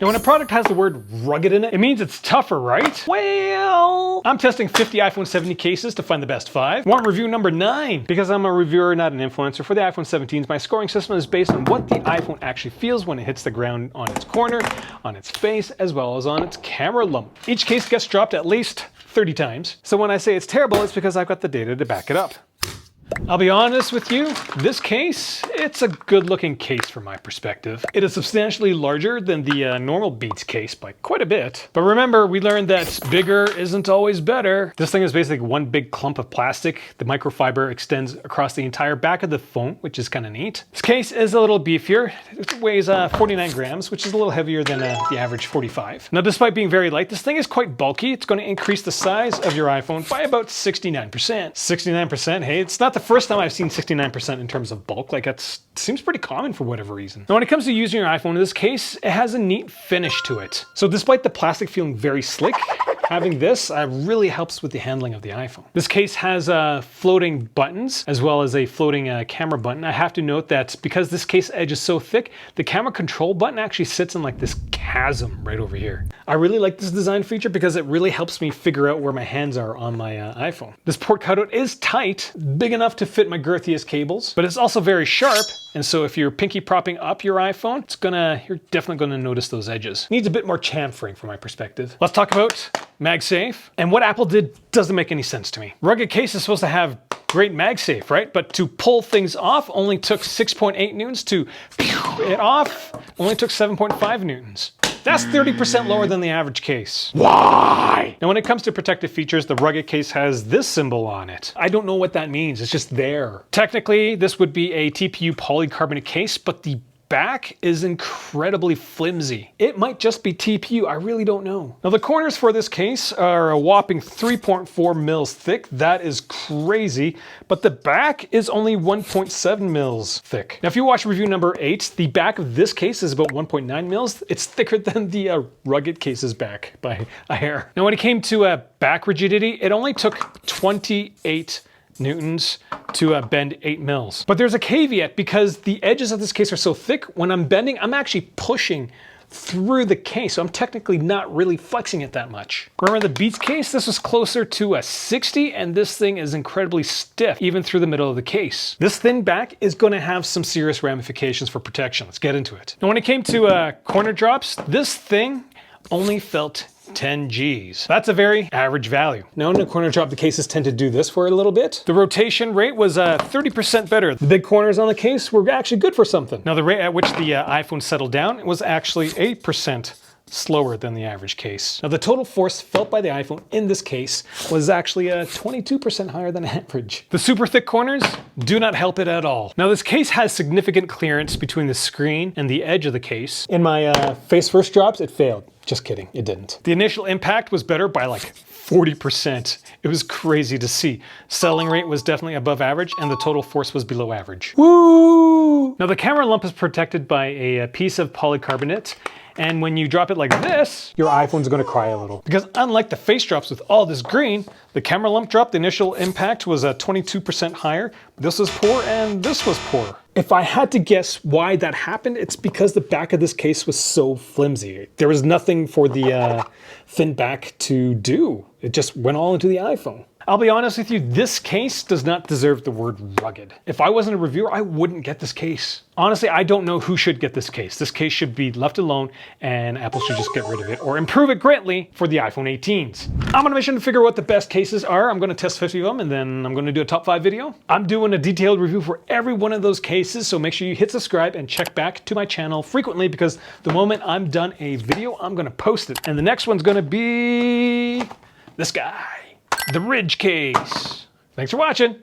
Now when a product has the word rugged in it, it means it's tougher, right? Well, I'm testing 50 iPhone 70 cases to find the best 5. Want review number 9? Because I'm a reviewer, not an influencer, for the iPhone 17s, my scoring system is based on what the iPhone actually feels when it hits the ground on its corner, on its face, as well as on its camera lump. Each case gets dropped at least 30 times. So when I say it's terrible, it's because I've got the data to back it up. I'll be honest with you, this case, it's a good looking case from my perspective. It is substantially larger than the normal Beats case by quite a bit. But remember, we learned that bigger isn't always better. This thing is basically one big clump of plastic. The microfiber extends across the entire back of the phone, which is kind of neat. This case is a little beefier. It weighs 49 grams, which is a little heavier than the average 45. Now, despite being very light, this thing is quite bulky. It's going to increase the size of your iPhone by about 69%. 69%, hey, it's not the first time I've seen 69% in terms of bulk. Like, it seems pretty common for whatever reason. Now, when it comes to using your iPhone in this case, it has a neat finish to it. So despite the plastic feeling very slick, having this really helps with the handling of the iPhone. This case has floating buttons as well as a floating camera button. I have to note that because this case edge is so thick, the camera control button actually sits in like this chasm right over here. I really like this design feature because it really helps me figure out where my hands are on my iPhone. This port cutout is tight, big enough to fit my girthiest cables, but it's also very sharp. And so if you're pinky propping up your iPhone, you're definitely gonna notice those edges. Needs a bit more chamfering from my perspective. Let's talk about MagSafe. And what Apple did doesn't make any sense to me. Rugged case is supposed to have great MagSafe, right? But to pull things off only took 6.8 newtons. To it off only took 7.5 newtons. That's 30% lower than the average case. Why? Now, when it comes to protective features, the rugged case has this symbol on it. I don't know what that means. It's just there. Technically, this would be a TPU polycarbonate case, but the back is incredibly flimsy. It might just be TPU, I really don't know. Now the corners for this case are a whopping 3.4 mils thick. That is crazy, but the back is only 1.7 mils thick. Now if you watch review number 8, the back of this case is about 1.9 mils. It's thicker than the rugged case's back by a hair. Now when it came to back rigidity, it only took 28 newtons to bend 8 mils. But there's a caveat because the edges of this case are so thick, when I'm bending, I'm actually pushing through the case, so I'm technically not really flexing it that much. Remember the Beats case? This was closer to a 60, and this thing is incredibly stiff, even through the middle of the case. This thin back is gonna have some serious ramifications for protection. Let's get into it. Now when it came to corner drops, this thing only felt 10 Gs. That's a very average value. Now in a corner drop, the cases tend to do this for a little bit. The rotation rate was 30% better. The big corners on the case were actually good for something. Now the rate at which the iPhone settled down was actually 8% slower than the average case. Now the total force felt by the iPhone in this case was actually 22% higher than average. The super thick corners do not help it at all. Now this case has significant clearance between the screen and the edge of the case. In my face first drops, it failed. Just kidding, it didn't. The initial impact was better by like 40%. It was crazy to see. Settling rate was definitely above average and the total force was below average. Woo! Now the camera lump is protected by a piece of polycarbonate, and when you drop it like this, your iPhone's gonna cry a little. Because unlike the face drops with all this green, the camera lump drop, the initial impact was 22% higher. This was poor and this was poor. If I had to guess why that happened, it's because the back of this case was so flimsy. There was nothing for the thin back to do. It just went all into the iPhone. I'll be honest with you, this case does not deserve the word rugged. If I wasn't a reviewer, I wouldn't get this case. Honestly, I don't know who should get this case. This case should be left alone and Apple should just get rid of it or improve it greatly for the iPhone 18s. I'm on a mission to figure out what the best cases are. I'm gonna test 50 of them and then I'm gonna do a top 5 video. I'm doing a detailed review for every one of those cases, so make sure you hit subscribe and check back to my channel frequently because the moment I'm done a video, I'm gonna post it. And the next one's gonna be this guy. The Ridge case. Thanks for watching.